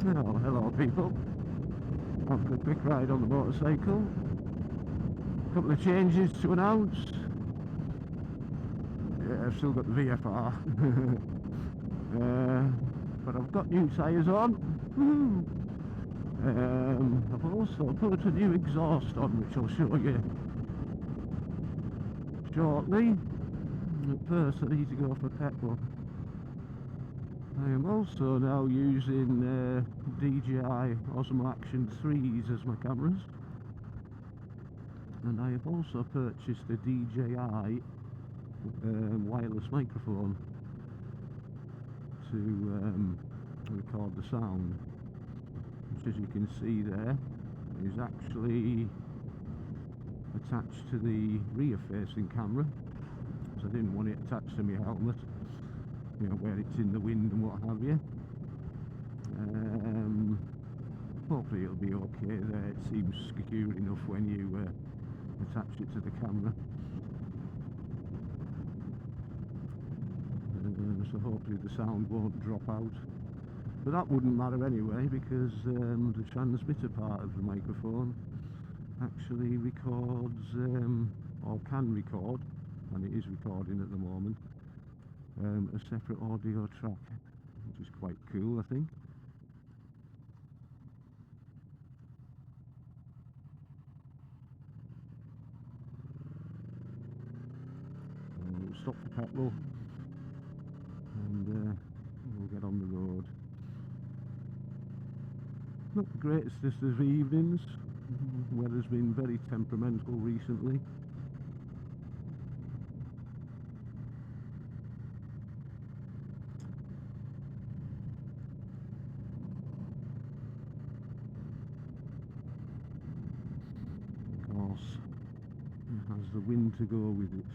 Well, hello people. After a quick ride on the motorcycle, a couple of changes to announce. Yeah, I've still got the VFR, but I've got new tyres on. I've also put a new exhaust on, which I'll show you shortly. But first I need to go for petrol. I am also now using DJI Osmo Action 3s as my cameras, and I have also purchased a DJI wireless microphone to record the sound, which, as you can see there, is actually attached to the rear facing camera, because I didn't want it attached to my helmet, you know, where it's in the wind and what have you. Hopefully it'll be okay there. It seems secure enough when you attach it to the camera. So hopefully the sound won't drop out. But that wouldn't matter anyway, because the transmitter part of the microphone actually records, or can record, and it is recording at the moment, a separate audio track, which is quite cool, I think. We'll stop for petrol and we'll get on the road. Not the greatest of evenings. Weather's been very temperamental recently. It has the wind to go with it.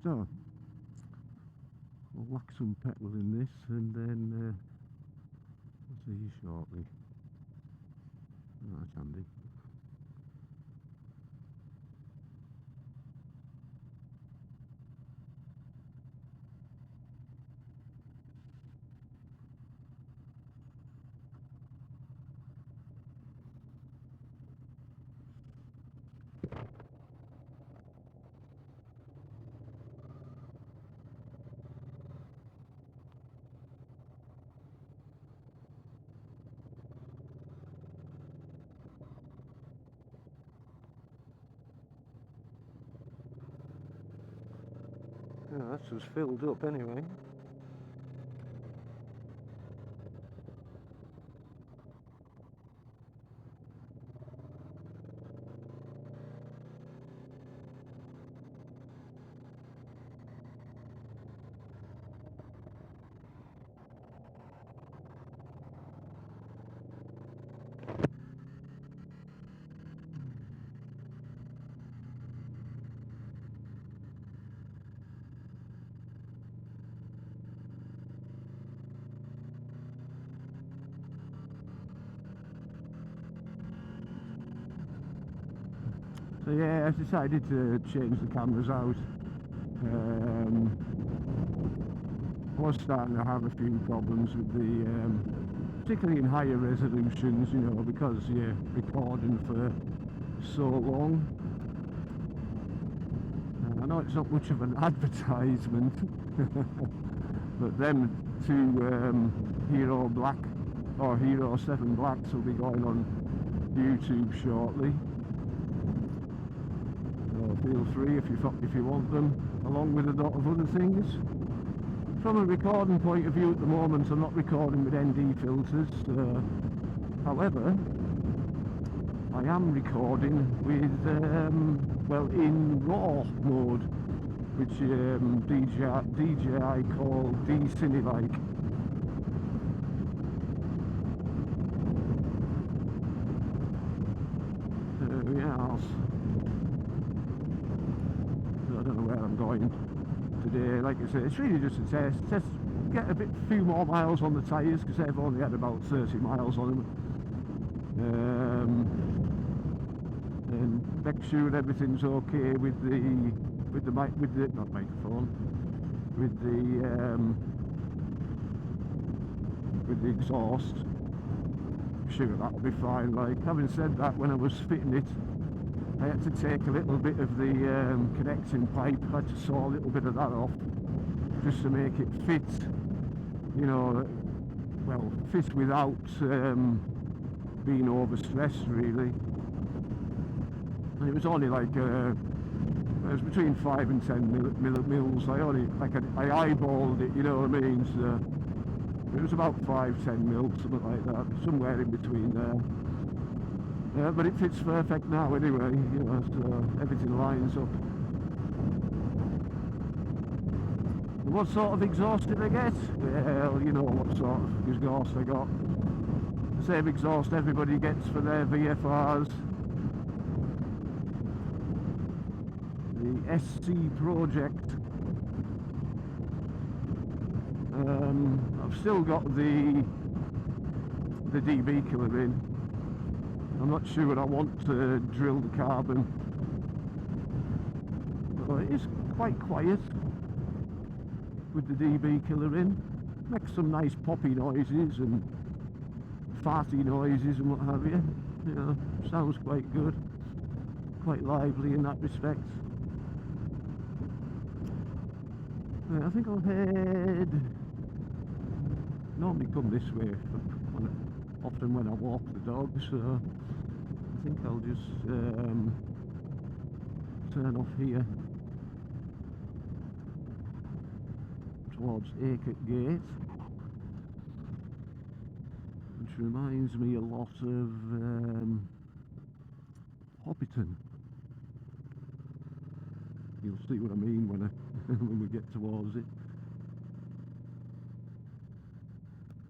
So, I'll whack some petrol in this and then I'll see you shortly. Oh, that's handy. Yeah, that's just filled up anyway. So yeah, I decided to change the cameras out. I was starting to have a few problems with the, particularly in higher resolutions, you know, because you're recording for so long. I know it's not much of an advertisement, but them two Hero Black or Hero 7 Blacks will be going on YouTube shortly. Feel free if you want them, along with a lot of other things. From a recording point of view at the moment, I'm not recording with ND filters. However, I am recording with, well, in RAW mode, which DJI call D-Cine-like. Yeah, I don't know where I'm going today. Like I say, it's really just a test, get a few more miles on the tyres, because they've only had about 30 miles on them, and make sure everything's okay with the with the not microphone, with the exhaust. Sure, that'll be fine. Like, having said that, when I was fitting it, I had to take a little bit of the connecting pipe. I had to saw a little bit of that off just to make it fit, you know, well, fit without being overstressed really. And it was only like it was between 5 and 10 mils. I eyeballed it, you know what I mean? So it was about 5-10 mils, something like that, somewhere in between there. But it fits perfect now anyway, you know, so everything lines up. What sort of exhaust did I get? Well, you know what sort of exhaust I got. The same exhaust everybody gets for their VFRs. The SC Project. I've still got the DB killer in. I'm not sure what I want to drill the carbon. But it is quite quiet with the DB killer in. Makes some nice poppy noises and farty noises and what have you. You know, sounds quite good. Quite lively in that respect. I think I'll head... Normally come this way often when I walk the dog, so I think I'll just turn off here towards Acre Gate, which reminds me a lot of Hobbiton. You'll see what I mean when when we get towards it.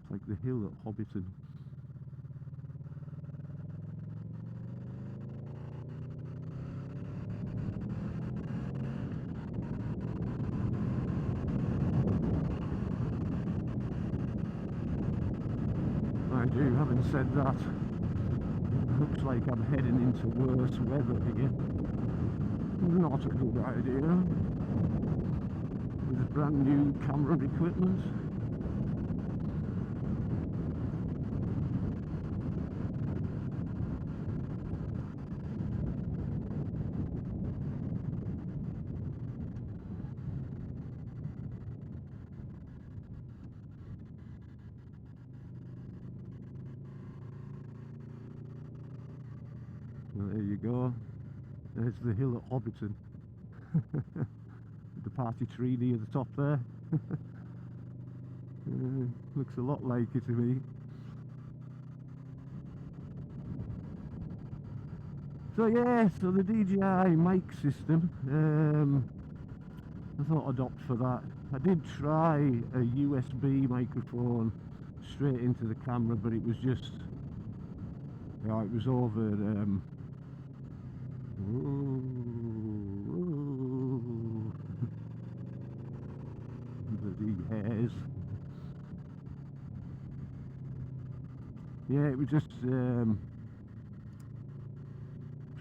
It's like the hill at Hobbiton. Mind you, having said that, looks like I'm heading into worse weather here. Not a good idea. With brand new camera equipment. Well, there you go. There's the hill at Hobbiton. The party tree near the top there. Looks a lot like it to me. So yeah, so the DJI Mic system, I thought I'd opt for that. I did try a USB microphone straight into the camera, but it was just, yeah, it was over bloody hairs. Yeah, it was just trying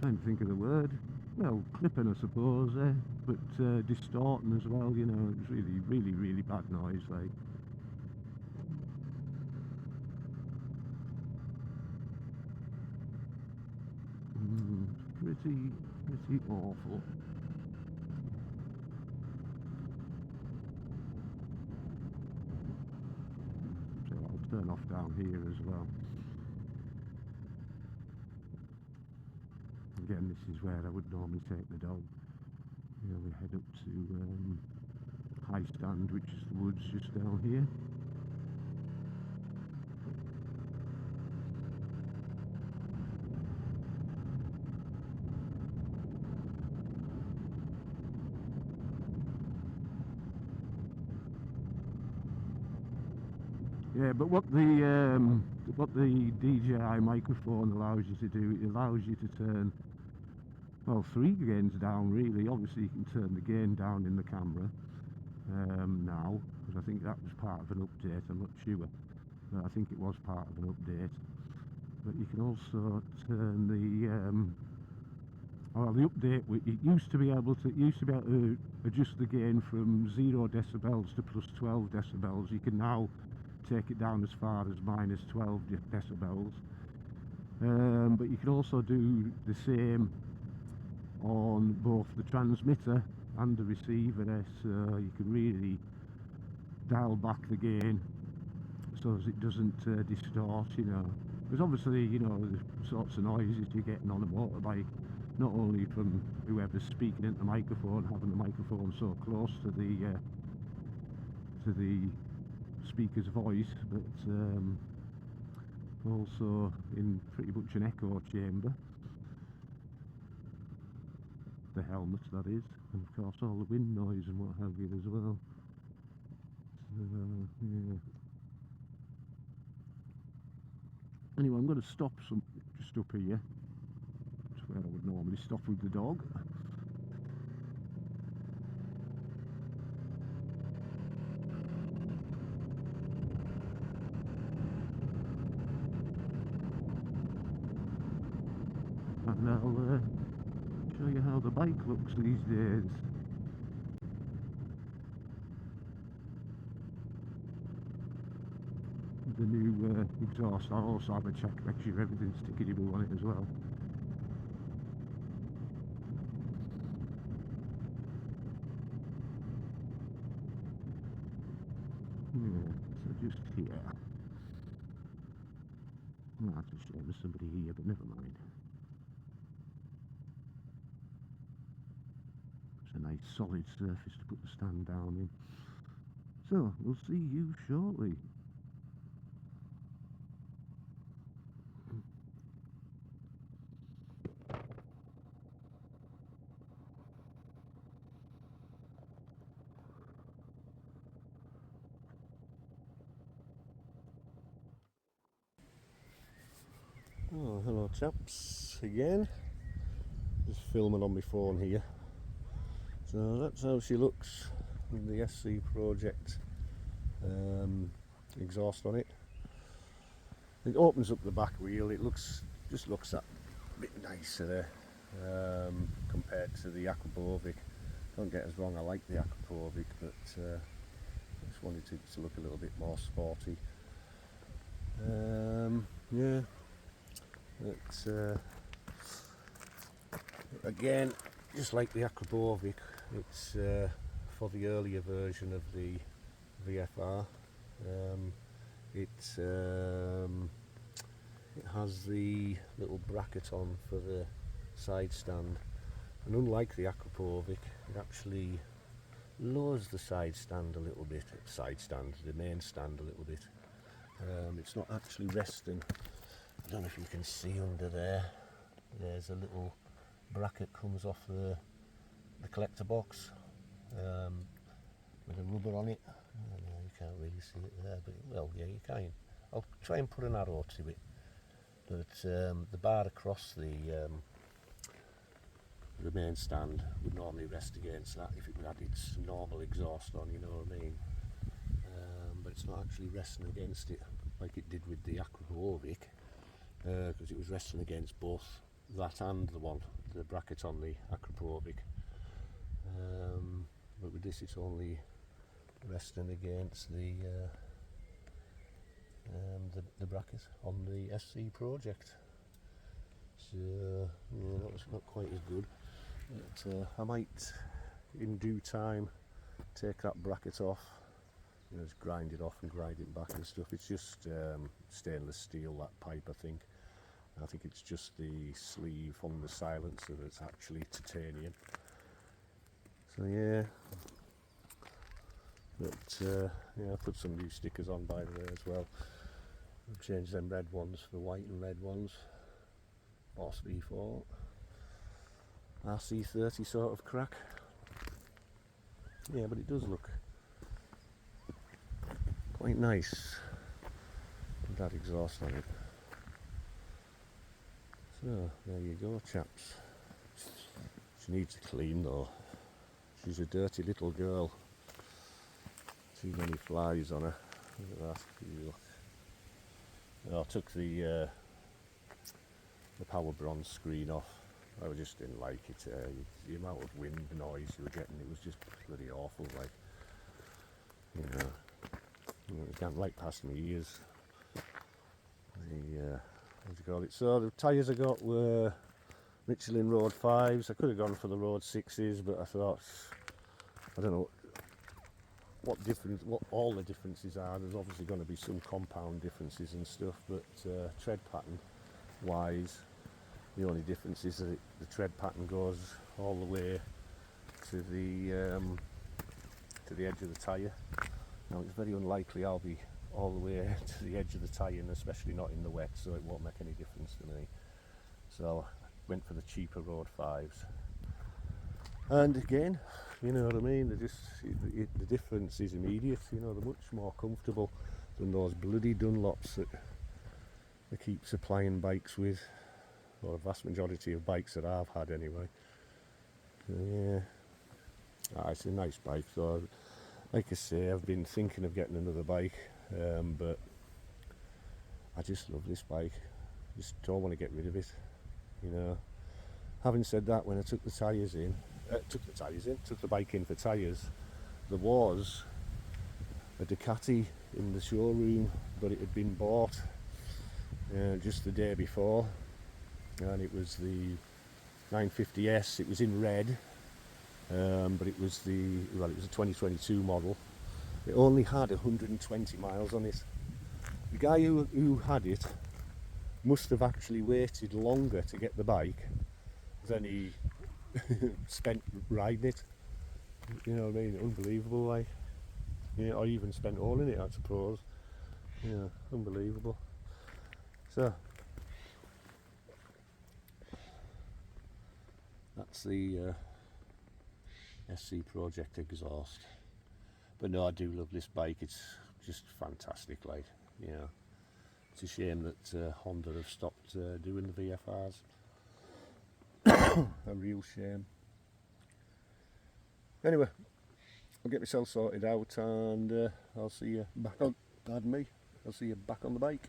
to think of the word. Well, clipping, I suppose, but distorting as well. You know, it was really bad noise. Like, pretty awful. So I'll turn off down here as well. Again, this is where I would normally take the dog. You know, we head up to High Stand, which is the woods just down here. Yeah, but what the DJI microphone allows you to do, it allows you to turn, well, 3 gains down really. Obviously you can turn the gain down in the camera now, because I think that was part of an update. I'm not sure, but I think it was part of an update. But you can also turn the Well, the update, it used to be able to adjust the gain from 0 decibels to plus 12 decibels. You can now take it down as far as minus 12 decibels. But you can also do the same on both the transmitter and the receiver there, so you can really dial back the gain so as it doesn't distort, you know. Because obviously, you know, the sorts of noises you're getting on a motorbike, not only from whoever's speaking into the microphone, having the microphone so close to the speaker's voice, but also in pretty much an echo chamber. The helmet, that is, and of course all the wind noise and what have you as well. So, yeah. Anyway, I'm going to stop just up here. That's where I would normally stop with the dog. And I'll show you how the bike looks these days. The new exhaust, I also have a check, make sure everything's tickety-boo on it as well. Yeah, so just here. Oh, that's a shame, there's somebody here, but never mind. It's a nice solid surface to put the stand down in. So, we'll see you shortly. Oh, hello chaps, again. Just filming on my phone here. So that's how she looks with the SC Project exhaust on it. It opens up the back wheel, it just looks that bit nicer there compared to the Aquabovic. Don't get us wrong, I like the Aquabovic, but I just wanted it to look a little bit more sporty. Yeah, but again, just like the Aquabovic, it's for the earlier version of the VFR. It has the little bracket on for the side stand, and unlike the Aquabovic, it actually lowers the side stand a little bit. The main stand a little bit. It's not actually resting. I don't know if you can see under there. There's a little bracket comes off the collector box with a rubber on it. You can't really see it there, but well, yeah, you can. I'll try and put an arrow to it. But the bar across the main stand would normally rest against that if it had its normal exhaust on, you know what I mean. But it's not actually resting against it like it did with the Aquabovic, because it was resting against both that and the bracket on the Aquabovic. But with this, it's only resting against the bracket on the SC Project. So yeah, that was not quite as good. But I might, in due time, take that bracket off. You know, just grind it off and grind it back and stuff. It's just stainless steel, that pipe, I think. I think it's just the sleeve on the silencer that's actually titanium. So yeah, but yeah, I put some new stickers on by the way as well. I've changed them red ones for white and red ones. Boss V4, RC30 sort of crack. Yeah, but it does look quite nice with that exhaust on it. So there you go chaps. She needs a clean though. She's a dirty little girl. Too many flies on her. Look at that. I took the power bronze screen off I just didn't like it. The amount of wind noise you were getting, it was just bloody awful. Like, you know, it can't like past my ears. The what do you call it? So the tyres I got were Michelin Road 5s. I could have gone for the Road 6s, but I thought, I don't know what all the differences are. There's obviously going to be some compound differences and stuff, but tread pattern wise, the only difference is that the tread pattern goes all the way to the edge of the tyre. Now it's very unlikely I'll be all the way to the edge of the tyre, and especially not in the wet, so it won't make any difference to me. So I went for the cheaper Road 5s. And again, you know what I mean, the difference is immediate. You know, they're much more comfortable than those bloody Dunlops that they keep supplying bikes with, or the vast majority of bikes that I've had anyway. So, yeah, it's a nice bike though. Like I say, I've been thinking of getting another bike, but I just love this bike. Just don't want to get rid of it, you know. Having said that, when I took the bike in for tyres, there was a Ducati in the showroom, but it had been bought just the day before, and it was the 950S. It was in red, but it was a 2022 model. It only had 120 miles on it. The guy who had it must have actually waited longer to get the bike than he spent riding it. You know what I mean? Unbelievable, like. Yeah, or even spent all in it, I suppose. Yeah, unbelievable. So that's the SC Project exhaust. But no, I do love this bike. It's just fantastic, like, you know. It's a shame that Honda have stopped doing the VFRs. A real shame. Anyway, I'll get myself sorted out, and I'll see you back on. Pardon me. I'll see you back on the bike.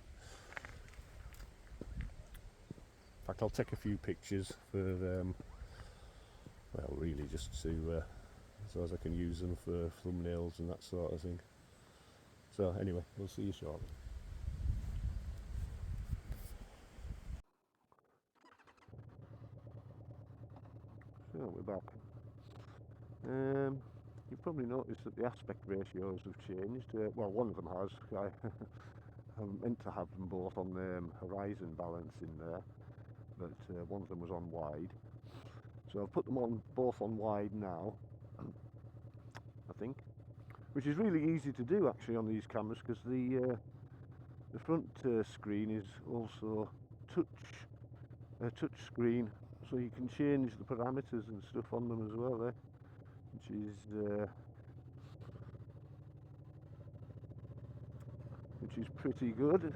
In fact, I'll take a few pictures for, well, really just to so as I can use them for thumbnails and that sort of thing. So anyway, we'll see you shortly. So we're back. You've probably noticed that the aspect ratios have changed. Well, one of them has. I meant to have them both on horizon balance in there, but one of them was on wide. So I've put them on both on wide now, I think, which is really easy to do actually on these cameras, because the front screen is also touch screen, so you can change the parameters and stuff on them as well there, which is pretty good.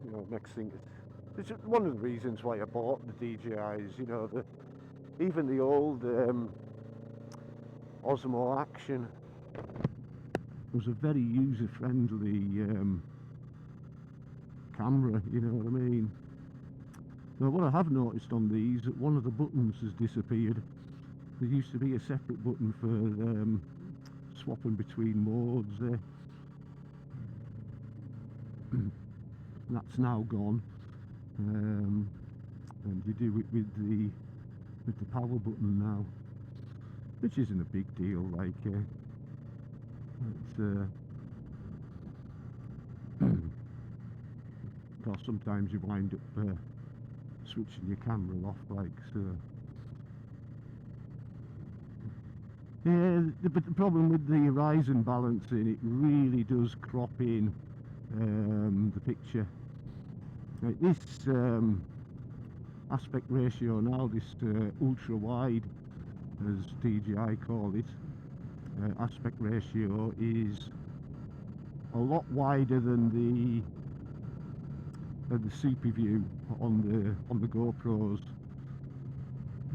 You know, next thing, it's one of the reasons why I bought the DJIs. You know, even the old Osmo Action was a very user-friendly camera, you know what I mean. Now, what I have noticed on these, that one of the buttons has disappeared. There used to be a separate button for swapping between modes there. That's now gone, and you do it with the power button now, which isn't a big deal. Like, because sometimes you wind up switching your camera off, like so. Yeah, but the problem with the horizon balancing, it really does crop in the picture. Like this aspect ratio now, this ultra wide, as DJI call it, aspect ratio is a lot wider than the super view on the GoPros.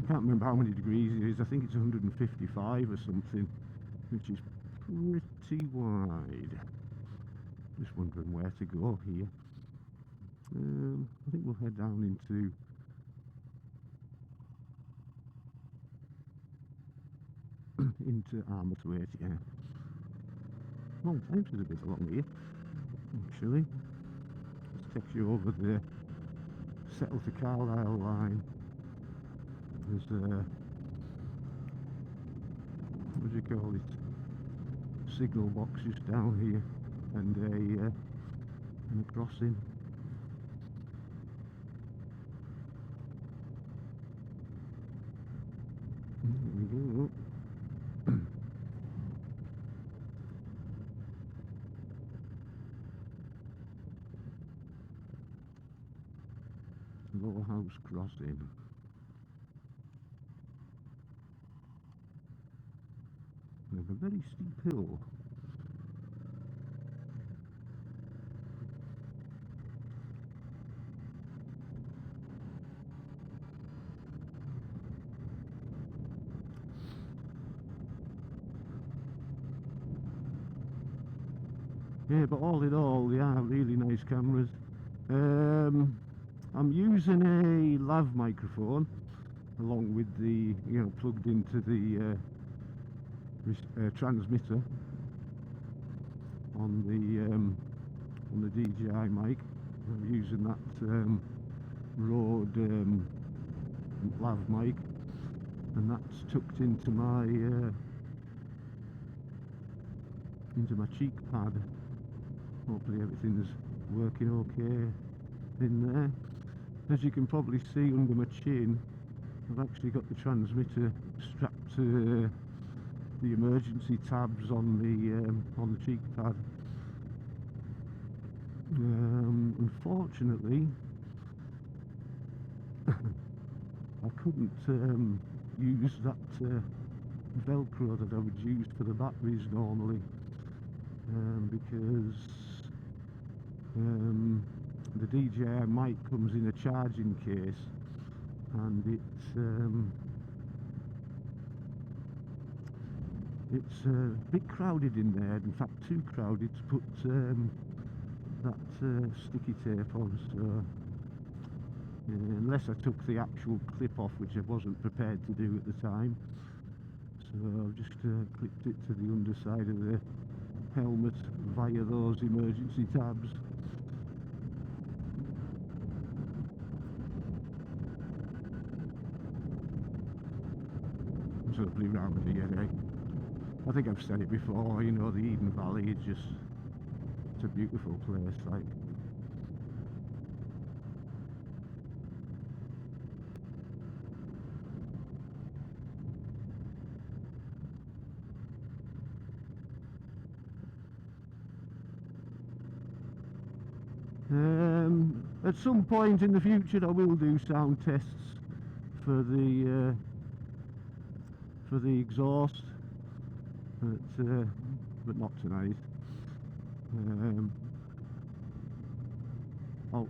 I can't remember how many degrees it is. I think it's 155 or something, which is pretty wide. Just wondering where to go here. I think we'll head down into Armathwaite, yeah. Long time since I've been along here, actually. This takes you over the Settle to Carlisle line. There's what do you call it? Signal boxes down here, and a crossing. There we go. Low House Crossing. We have a very steep hill. Yeah, but all in all, they are really nice cameras. I'm using a lav microphone along with the, plugged into the transmitter on the DJI Mic. I'm using that Rode lav mic, and that's tucked into my cheek pad. Hopefully everything's working okay in there. As you can probably see under my chin, I've actually got the transmitter strapped to the emergency tabs on the cheek pad. Unfortunately, I couldn't use that Velcro that I would use for the batteries normally, because the DJI Mic comes in a charging case, and it's a bit crowded in there. In fact, too crowded to put that sticky tape on. So unless I took the actual clip off, which I wasn't prepared to do at the time, so I've just clipped it to the underside of the helmet via those emergency tabs. It's lovely round here, eh? I think I've said it before, the Eden Valley is just, it's a beautiful place, like. At some point in the future I will do sound tests for the exhaust, but not tonight. I'll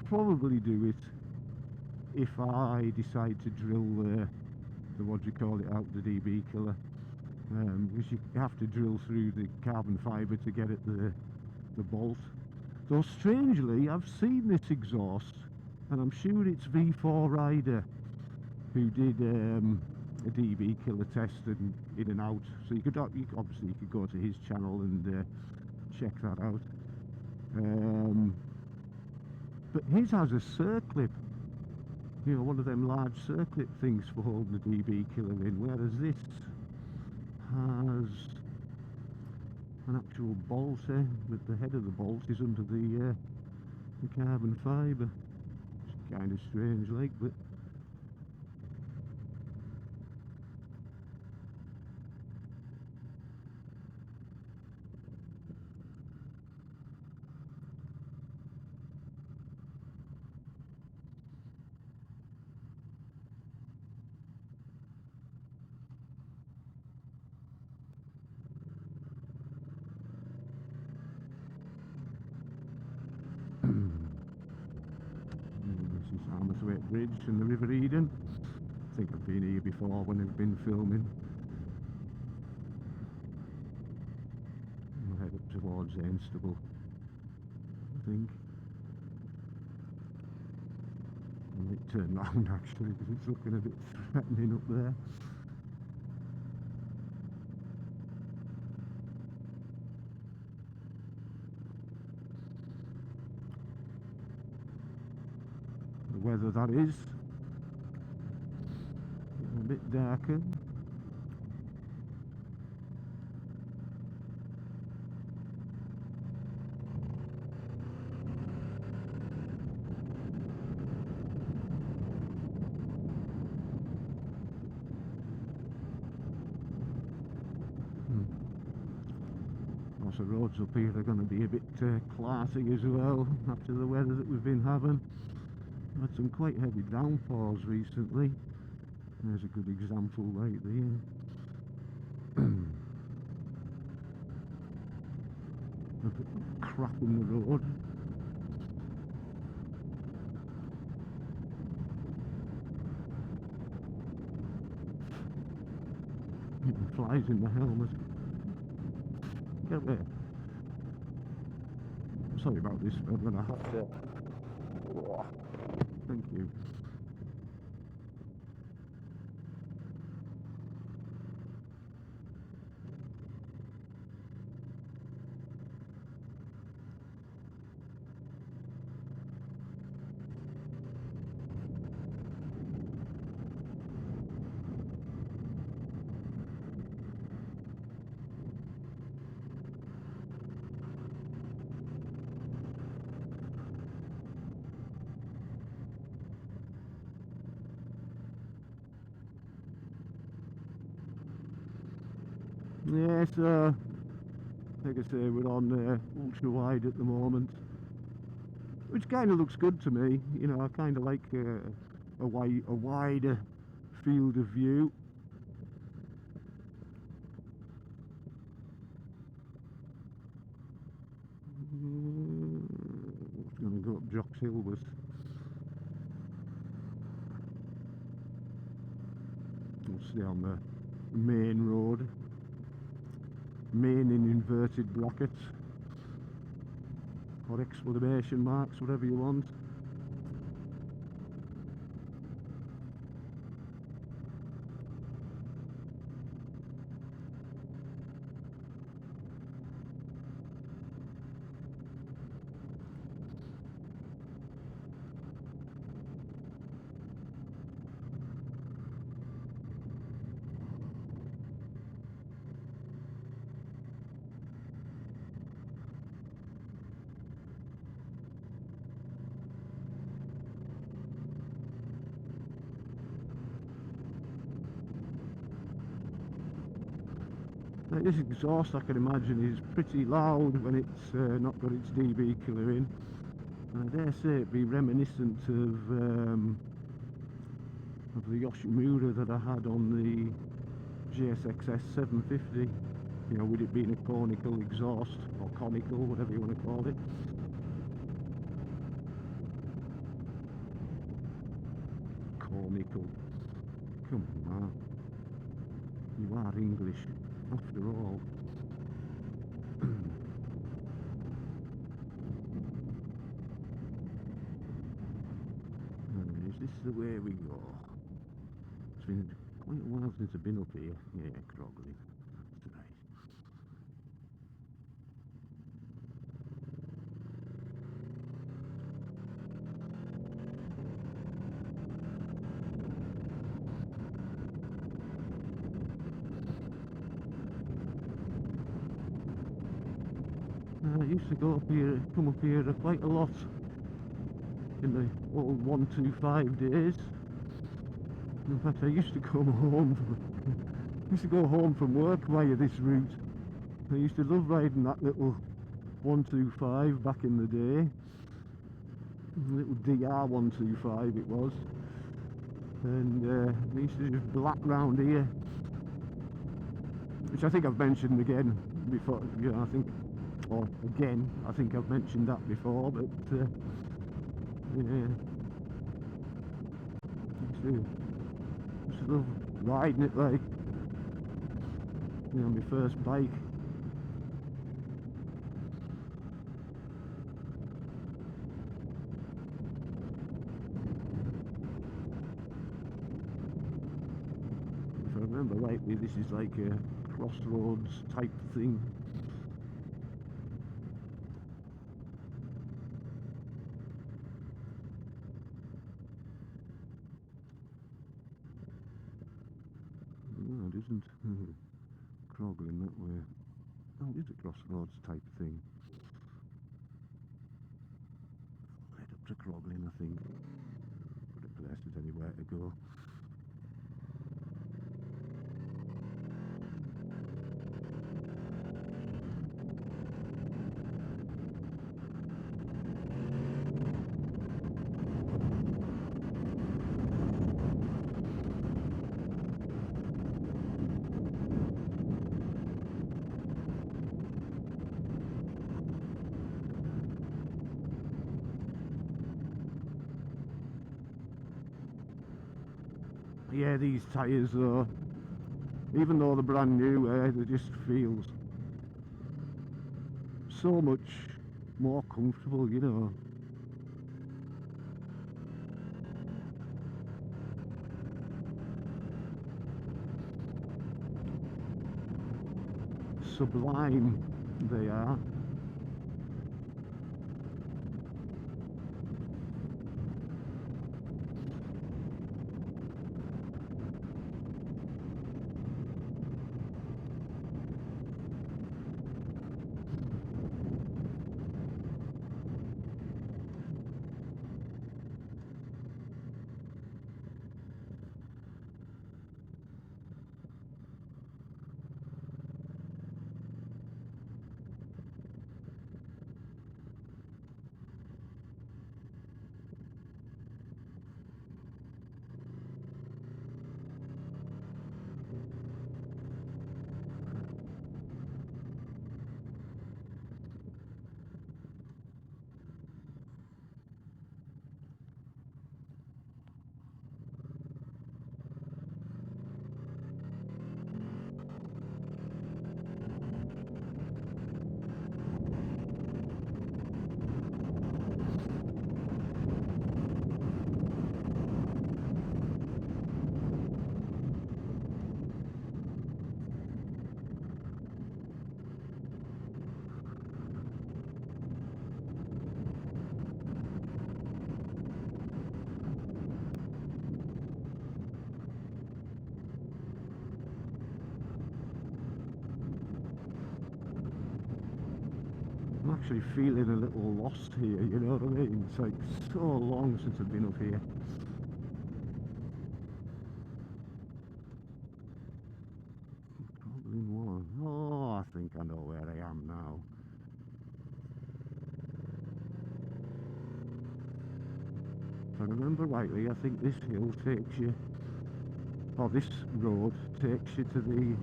probably do it if I decide to drill the what do you call it, out the DB killer, because you have to drill through the carbon fibre to get at the bolt. Though strangely, I've seen this exhaust, and I'm sure it's V4 Rider who did a DB killer test and in and out. So you could obviously go to his channel and check that out. But his has a circlip, one of them large circlip things for holding the DB killer in, whereas this has an actual bolt, but the head of the bolt is under the carbon fibre. It's kind of strange, like, but this is Armathwaite Bridge and the River Eden. I think I've been here before when I've been filming. We'll head up towards Ainstable, I think. It turned round actually because it's looking a bit threatening up there. The weather, that is. A bit darker. The roads up here are going to be a bit classy as well after the weather that we've been having. We've had some quite heavy downpours recently. There's a good example right there. A bit of crap in the road. It flies in the helmet. Get there. Sorry about this, I'm going to have to... Thank you. Yeah, so like I say, we're on ultra wide at the moment, which kind of looks good to me. You know, I kind of like a wider field of view. I'm going to go up Jocks Hill with. We'll stay on the main road. Main in inverted brackets, or exclamation marks, whatever you want. Now, this exhaust, I can imagine, is pretty loud when it's not got its dB killer in. And I dare say it'd be reminiscent of the Yoshimura that I had on the GSXS 750. You know, with it being a conical exhaust, or conical, whatever you want to call it. Conical. Come on, man. You are English, after all. Is this the way we go? It's been quite a while since I've been up here. Yeah, Crogley. That's right. I used to go up here, come up here quite a lot in the old 125 days. In fact, I used to go home from work via this route. I used to love riding that little 125 back in the day. Little DR 125 it was. And I used to just black round here, which I think I've mentioned again before. You know, I think I've mentioned that before, but yeah, just love riding it, like, you know, my first bike. remember rightly, this is like a crossroads type thing. No, it isn't. Croggling that way. Oh, it is a crossroads type thing. Right up to Croggling, I think. But a place is anywhere to go. Yeah, these tyres though, even though they're brand new, they just feel so much more comfortable, you know. Sublime they are. I'm actually feeling a little lost here, you know what I mean? It's like so long since I've been up here. Probably more. Oh, I think I know where I am now. If I remember rightly, I think this hill takes you, or this road takes you to the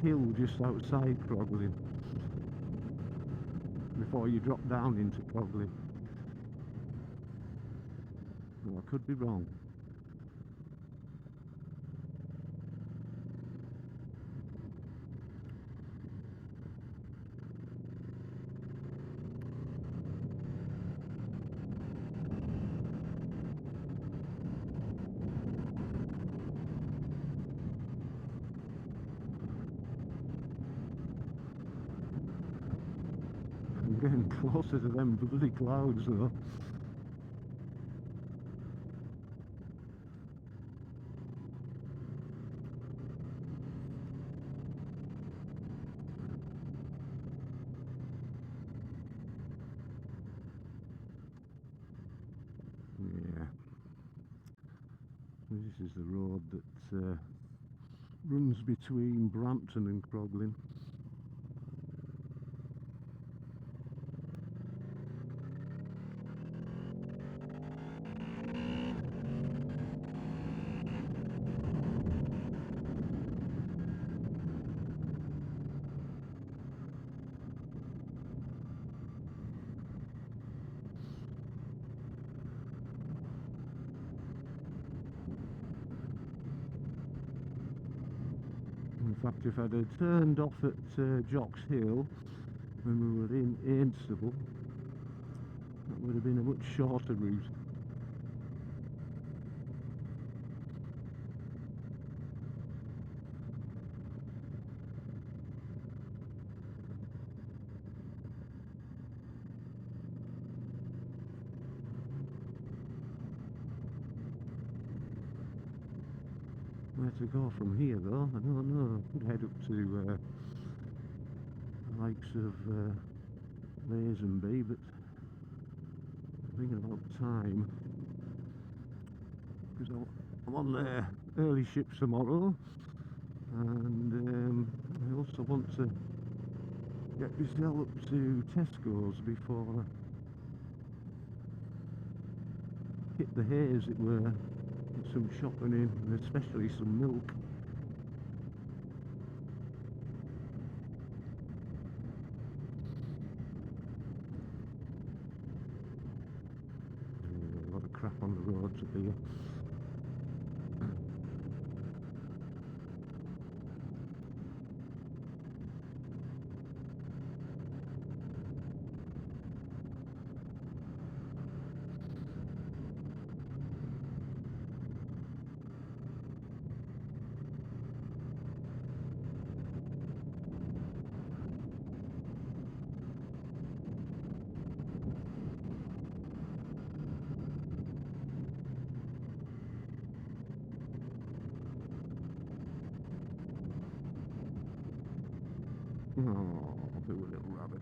hill just outside Crogley before you drop down into Crogley. Well, I could be wrong. I'm getting closer to them bloody clouds though. Yeah. This is the road that runs between Brampton and Croglin. In fact, if I'd have turned off at Jocks Hill when we were in Ainstable, that would have been a much shorter route. Where to go from here though, I don't know. Could head up to the likes of Lazenby, but I'm thinking about time, because I'm on early ships tomorrow, and I also want to get myself up to Tesco's before I hit the hay, as it were. Get some shopping in, and especially some milk. A lot of crap on the roads up here. Oh, poor little rabbit.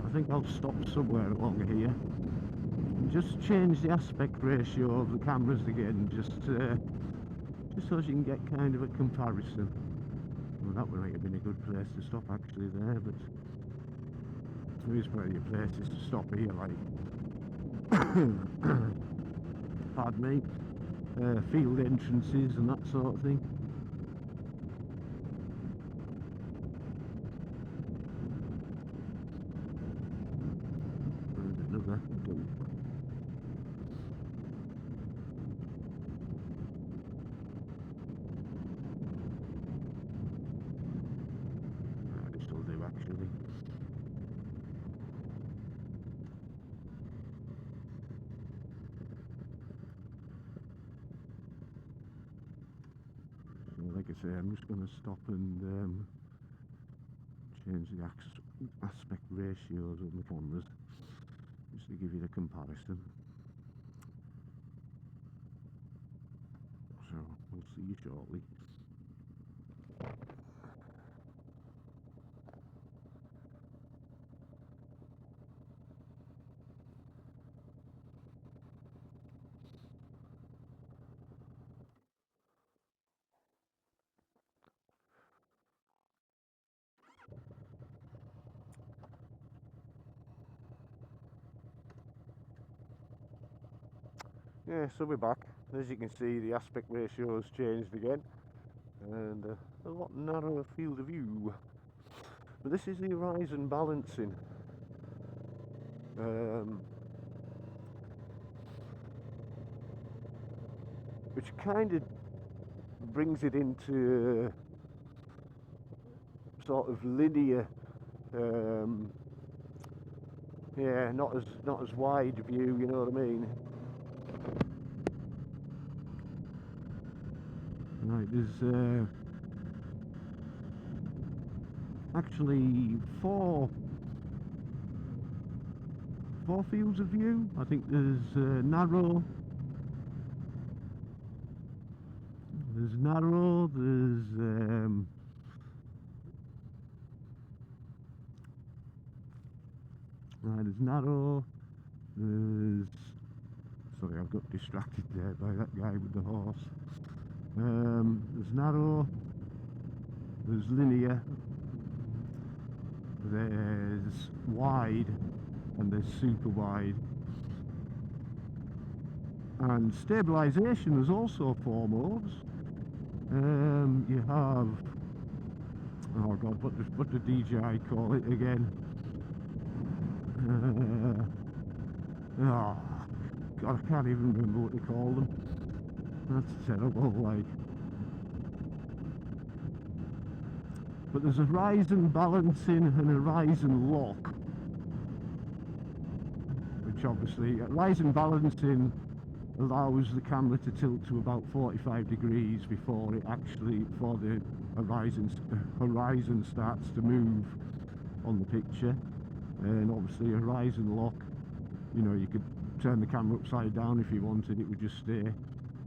I think I'll stop somewhere along here and just change the aspect ratio of the cameras again, just so you can get kind of a comparison. Well, that might have been a good place to stop actually there, but there is plenty of places to stop here, like pardon me, field entrances and that sort of thing. And another dump. This will do actually. So like I say, I'm just going to stop and change the aspect ratios of the cameras, just to give you the comparison. So we'll see you shortly. Yeah, so we're back. As you can see, the aspect ratio has changed again, and a lot narrower field of view. But this is the horizon balancing. Which kind of brings it into sort of linear, yeah, not as wide view, you know what I mean. Right, there's actually four fields of view. I think there's narrow, there's right, there's narrow, there's, sorry, I've got distracted there by that guy with the horse. There's narrow, there's linear, there's wide, and there's super wide. And stabilisation is also 4 modes. You have, oh god, what did DJI call it again? Oh god, I can't even remember what they call them. That's terrible, like. But there's a horizon balancing and a horizon lock, which obviously, horizon balancing allows the camera to tilt to about 45 degrees before the horizon starts to move on the picture. And obviously a horizon lock, you know, you could turn the camera upside down if you wanted, it would just stay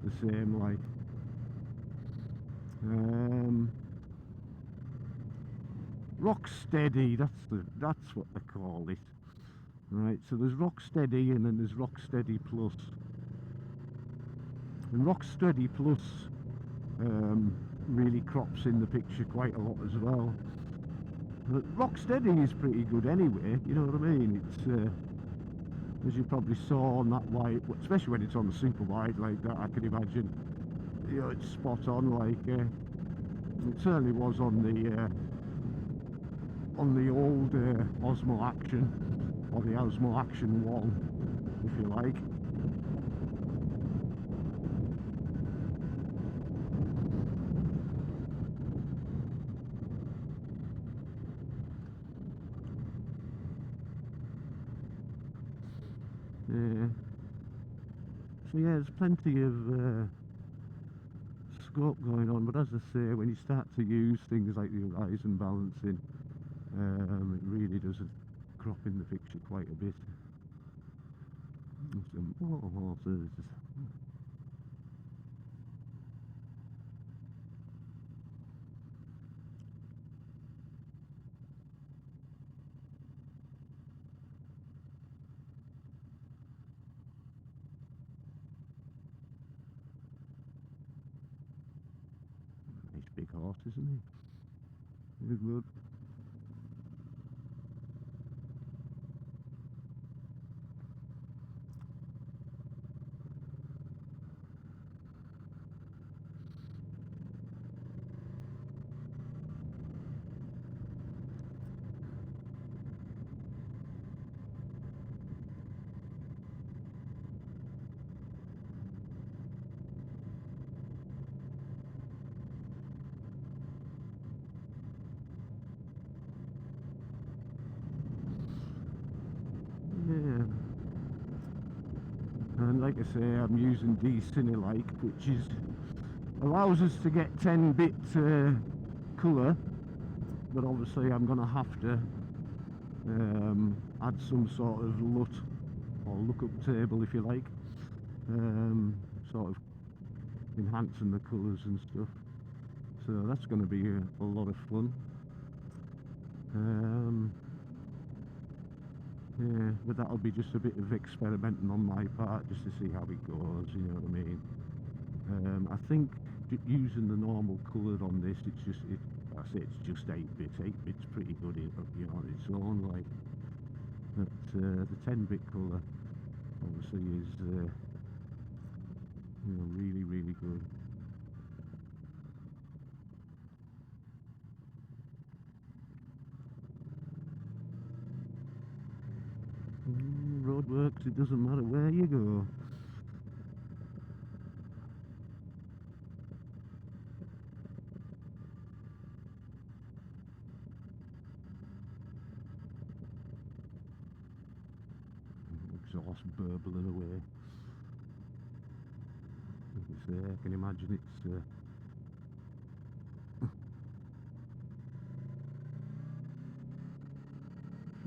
the same, like. Rock steady, that's what they call it. Right, so there's rock steady and then there's rock steady plus. And rock steady plus really crops in the picture quite a lot as well. But rock steady is pretty good anyway, you know what I mean? It's as you probably saw on that wide, especially when it's on the super wide like that, I can imagine, you know, it's spot on. Like it certainly was on the old Osmo Action, or the Osmo Action 1, if you like. Yeah. So yeah, there's plenty of scope going on, but as I say, when you start to use things like the horizon balancing, it really does crop in the picture quite a bit. Some more horses. Nice big horse, isn't he? Good, good. Yeah. And like I say, I'm using DJI, which allows us to get 10-bit colour, but obviously I'm going to have to add some sort of LUT or lookup table, if you like, sort of enhancing the colours and stuff. So that's going to be a lot of fun. Yeah, but that'll be just a bit of experimenting on my part, just to see how it goes, you know what I mean. I think using the normal colour on this, I say it's just 8-bit. 8-bit's pretty good, you know, on its own, like. But the 10-bit colour obviously is, you know, really, really good. Roadworks, it doesn't matter where you go. Exhaust burbling away. It's there. I can imagine it's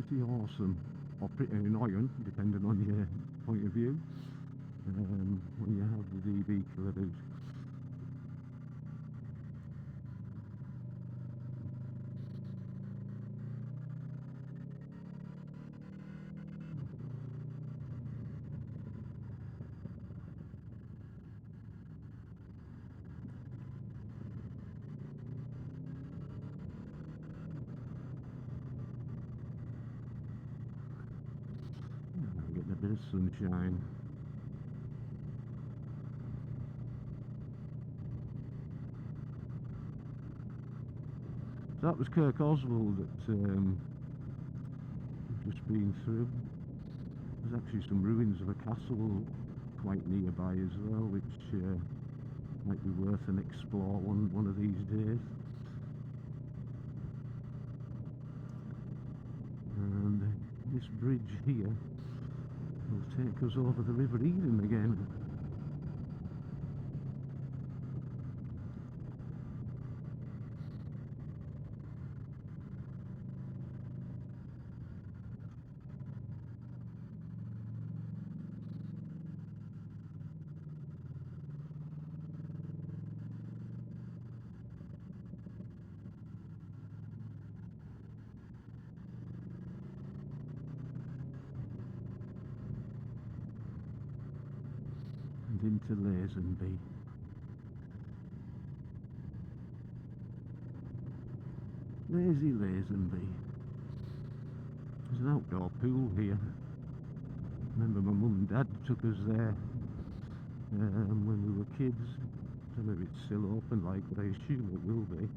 pretty awesome, or pretty annoying, depending on your point of view, when you have the DB killer out. Getting a bit of sunshine. So that was Kirk Oswald that we've just been through. There's actually some ruins of a castle quite nearby as well, which might be worth an explore one of these days. And this bridge here will take us over the River Eden again. And into Lazenby. Lazy Lazenby. There's an outdoor pool here. Remember my mum and dad took us there when we were kids. I don't know if it's still open, like, but I assume it will be.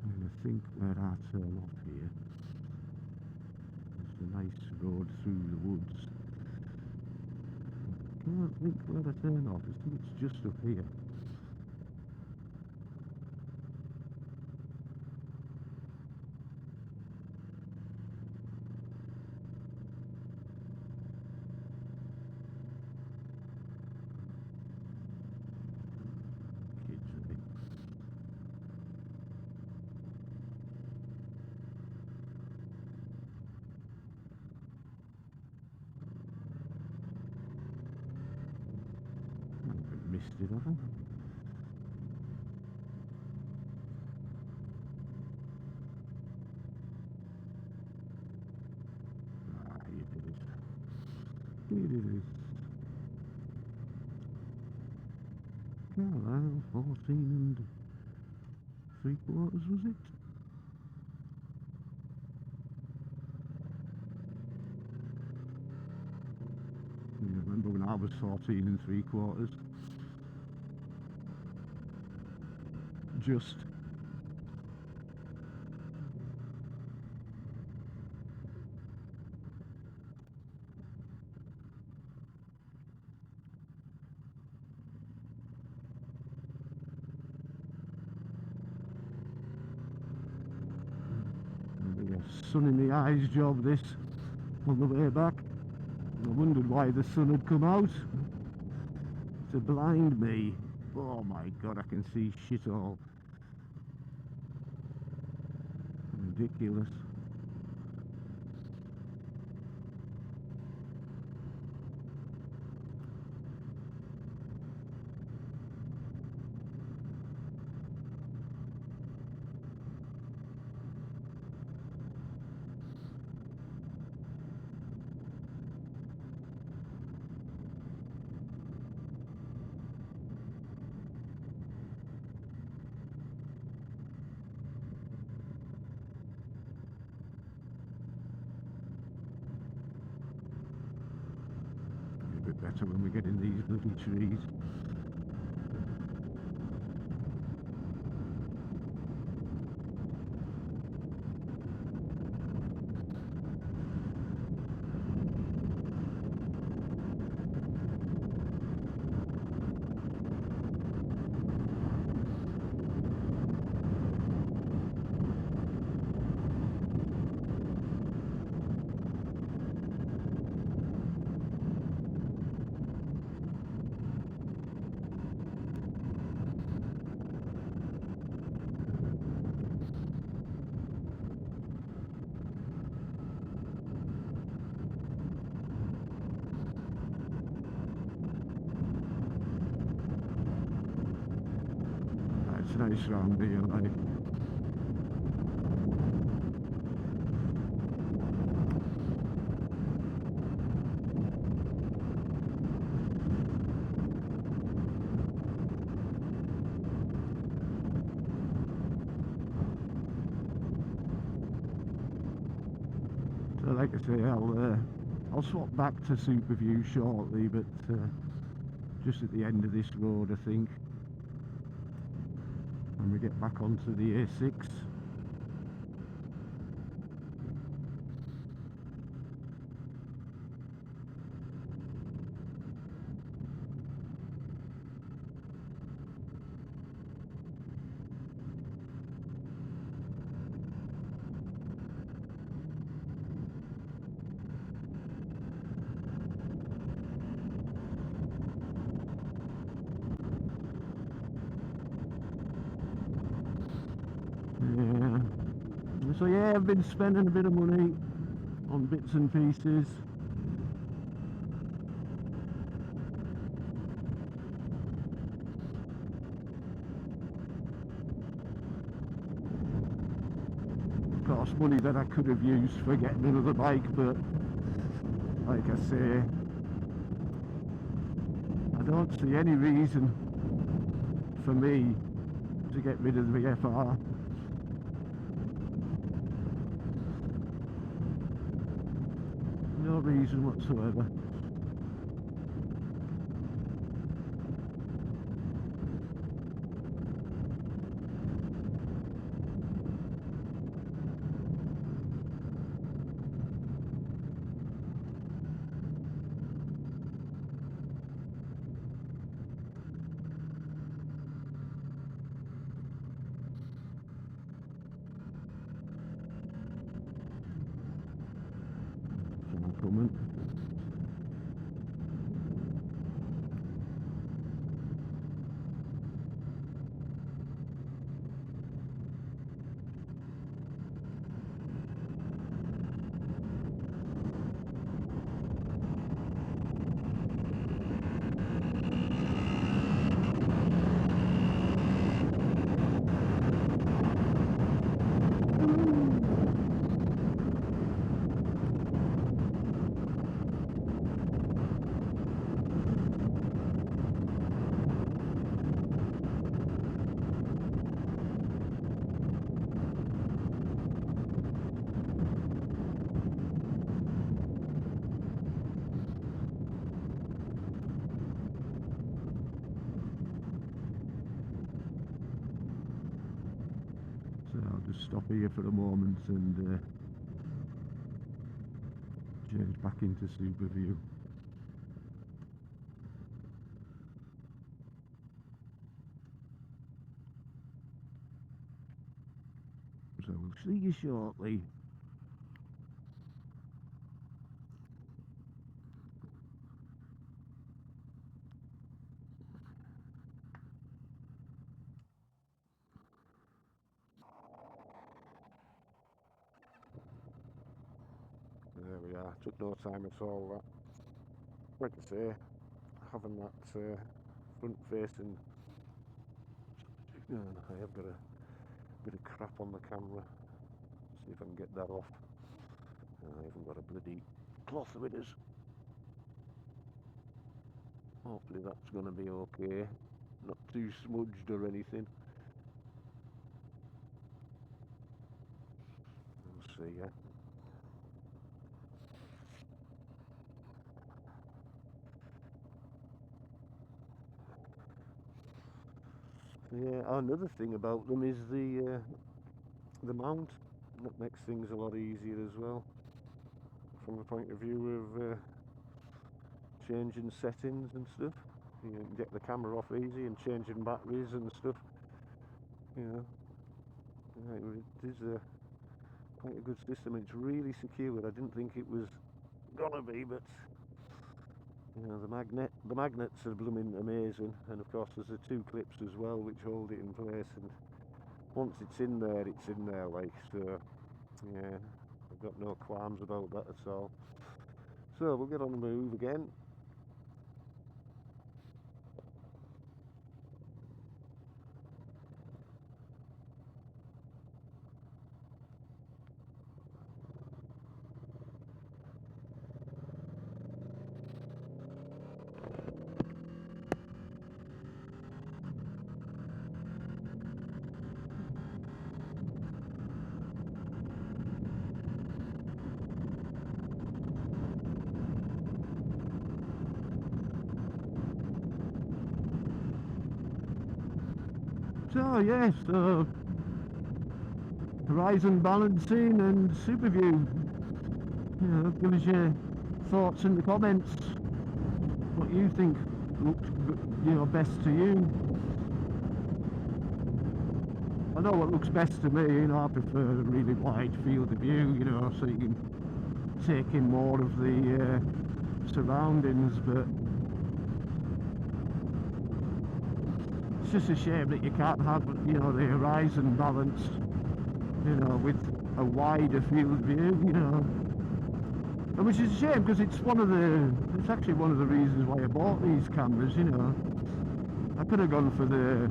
Trying to think where I turn off here. There's a nice road through the woods. Can't think where I turn off. I think it's just up here. Kids, I think. I haven't missed it, have I? Ah, here it is. Here it is. Carlisle, 14 3/4, was it? I remember when I was 14 3/4. Just. It'll be a sun in the eyes job, this, on the way back. I wondered why the sun had come out to blind me. Oh my god, I can see shit all. Ridiculous. better when we get in these bloody trees. It's nice round here, like. So like I say, I'll swap back to Super View shortly, but just at the end of this road, I think, when we get back onto the A6. Yeah. So yeah, I've been spending a bit of money on bits and pieces. Of course, money that I could have used for getting another bike, but like I say, I don't see any reason for me to get rid of the VFR. No reason whatsoever. Someone coming. So I'll just stop here for a moment and change back into Super View. So we'll see you shortly. There we are. Took no time at all, that. Like I say, having that front facing, I have got a bit of crap on the camera. See if I can get that off. I haven't got a bloody cloth with us. Hopefully that's going to be okay. Not too smudged or anything. We'll see, yeah. Yeah, another thing about them is the mount. That makes things a lot easier as well, from the point of view of changing settings and stuff. You can get the camera off easy and changing batteries and stuff. You know, it is quite a good system. It's really secure. I didn't think it was gonna be, but you know, the magnets are blooming amazing, and of course there's the two clips as well which hold it in place. And once it's in there, like, so. Yeah, I've got no qualms about that at all. So we'll get on the move again. So yes, horizon balancing and super view. You know, give us your thoughts in the comments. What you think looked, best to you. I know what looks best to me. You know, I prefer a really wide field of view. You know, so you can take in more of the surroundings. But it's just a shame that you can't have, the horizon balance, with a wider field of view, and which is a shame because it's actually one of the reasons why I bought these cameras. I could have gone for the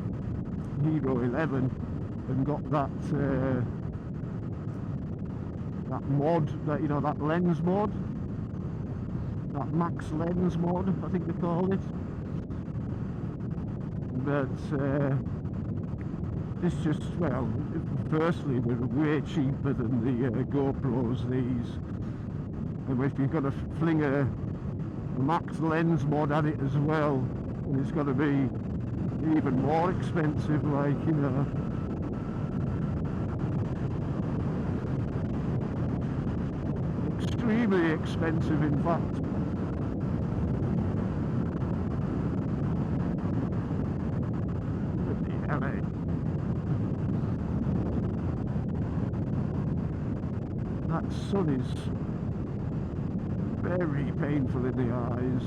Hero 11 and got that mod, that lens mod, that max lens mod, I think they call it. But this just, well, firstly they're way cheaper than the GoPros, these, and if you've got to fling a max lens mod at it as well, and it's got to be even more expensive, like, extremely expensive in fact. That sun is very painful in the eyes.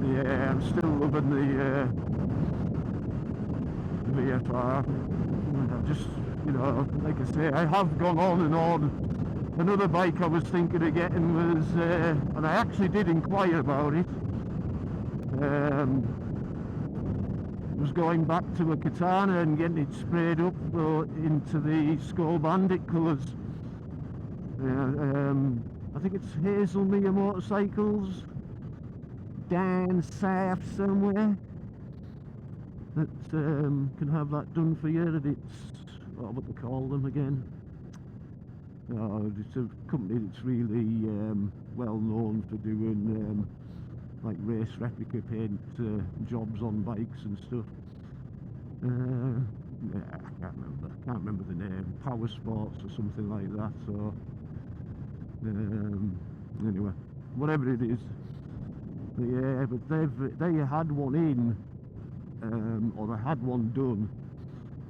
Yeah, I'm still loving the VFR. I've just, like I say, I have gone on and on. Another bike I was thinking of getting was, and I actually did inquire about it, was going back to a Katana and getting it sprayed up into the Skull Bandit colours. I think it's Hazelmere Motorcycles down south somewhere that can have that done for you. And it's, what they call them again? It's a company that's really well known for doing like race replica paint jobs on bikes and stuff. Yeah, I can't remember the name. Power Sports or something like that. So anyway, whatever it is. Yeah, but they had one in, or they had one done,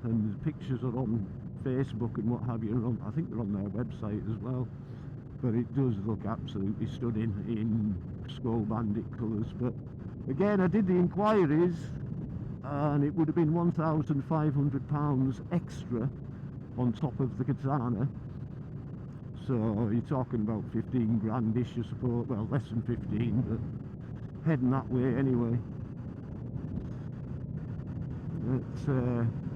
and the pictures are on Facebook and what have you. I think they're on their website as well. But it does look absolutely stunning in Skull Bandit colours. But again, I did the inquiries, and it would have been £1,500 extra on top of the Katana. So you're talking about 15 grand-ish, I suppose. Well, less than 15, but heading that way anyway.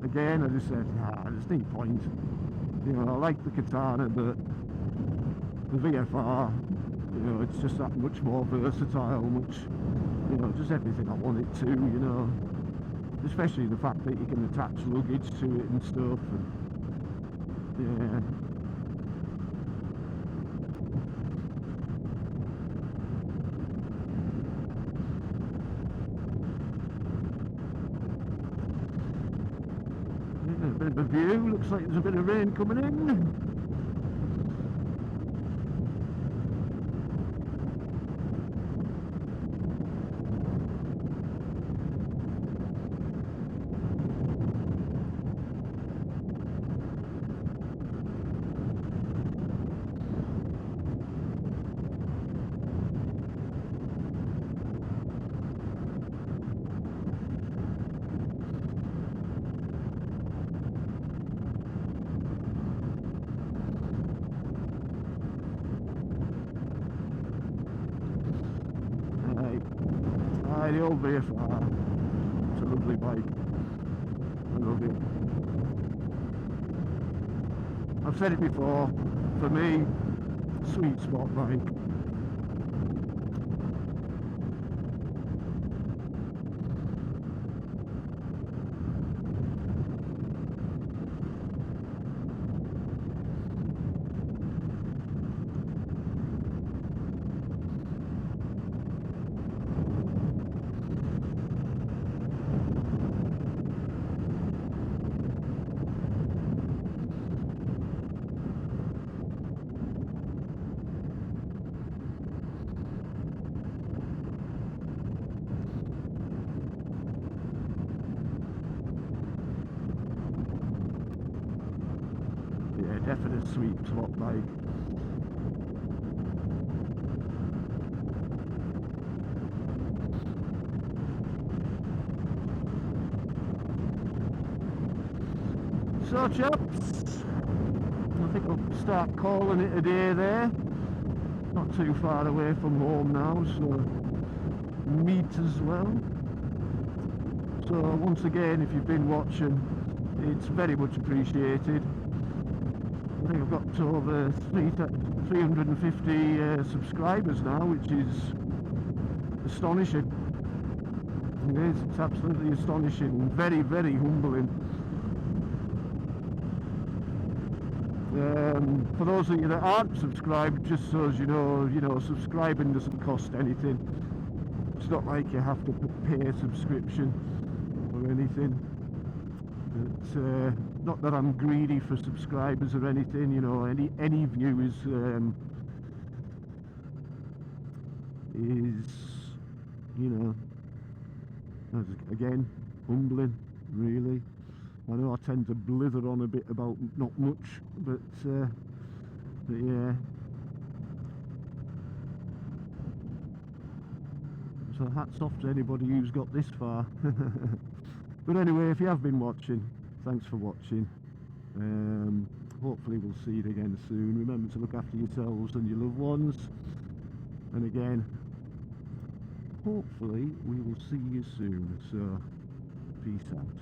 Again, I just said, there's no point. You know, I like the katana, but the VFR, you know, it's just that much more versatile, much, you know, just everything I want it to, you know. Especially the fact that you can attach luggage to it and stuff, and yeah. A bit of a view, looks like there's a bit of rain coming in. The old VFR, it's a lovely bike, I love it. I've said it before, for me, sweet spot bike. Yeah, definite sweet spot bike. So chaps, I think I'll start calling it a day there. Not too far away from home now, so meat as well. So once again, if you've been watching, it's very much appreciated. I think I've got to over 350 subscribers now, which is astonishing. It is, it's absolutely astonishing and very, very humbling. For those of you that aren't subscribed, just so as you know, subscribing doesn't cost anything. It's not like you have to pay a subscription or anything. It's not that I'm greedy for subscribers or anything, you know. Any view is you know, again, humbling, really. I know I tend to blither on a bit about not much, but yeah. So hats off to anybody who's got this far. But anyway, if you have been watching, thanks for watching. Hopefully we'll see you again soon. Remember to look after yourselves and your loved ones. And again, hopefully we will see you soon. So, peace out.